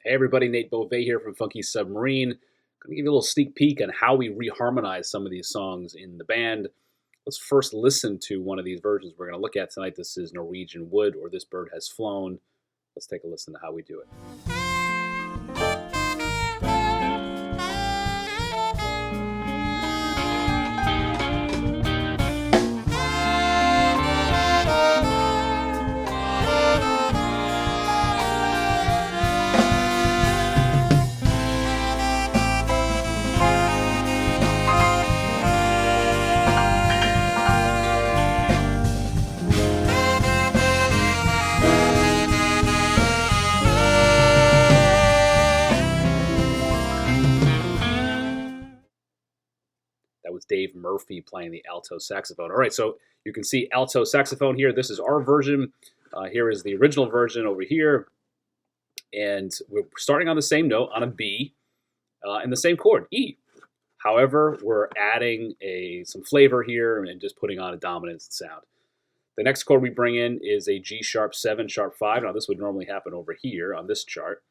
Hey everybody, Nate Beauvais here from Funky Submarine. Going to give you a little sneak peek on how we reharmonize some of these songs in the band. Let's first listen to one of these versions we're going to look at tonight. This is Norwegian Wood, or This Bird Has Flown. Let's take a listen to how we do it. That was Dave Murphy playing the alto saxophone. All right, so you can see alto saxophone here. This is our version. Here is the original version over here. And we're starting on the same note, on a B, and the same chord, E. However, we're adding some flavor here and just putting on a dominant sound. The next chord we bring in is a G sharp 7, sharp 5. Now, this would normally happen over here on this chart.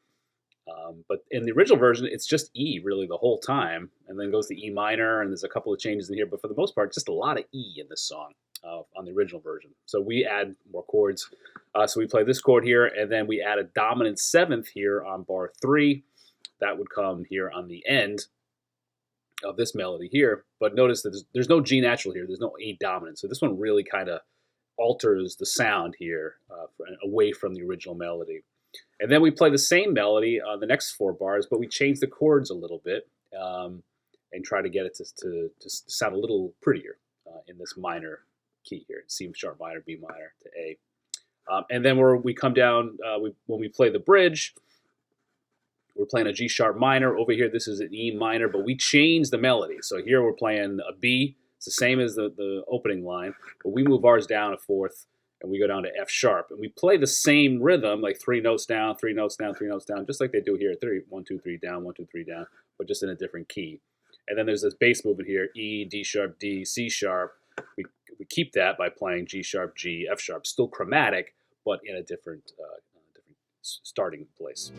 But in the original version, it's just E really the whole time, and then goes to E minor, and there's a couple of changes in here, but for the most part, just a lot of E in this song on the original version. So we add more chords. So we play this chord here, and then we add a dominant 7th here on bar 3. That would come here on the end of this melody here. But notice that there's no G natural here. There's no A dominant. So this one really kind of alters the sound here away from the original melody. And then we play the same melody on the next 4 bars, but we change the chords a little bit and try to get it to sound a little prettier in this minor key here. C sharp minor, B minor to A. And then we come down, when we play the bridge, we're playing a G sharp minor. Over here, this is an E minor, but we change the melody. So here we're playing a B. It's the same as the opening line, but we move ours down a 4th. And we go down to F sharp, and we play the same rhythm, like 3 notes down, 3 notes down, 3 notes down, just like they do here. 1, 2, 3 down, 1, 2, 3 down, but just in a different key. And then there's this bass movement here: E, D sharp, D, C sharp. We keep that by playing G sharp, G, F sharp, still chromatic, but in a different starting place.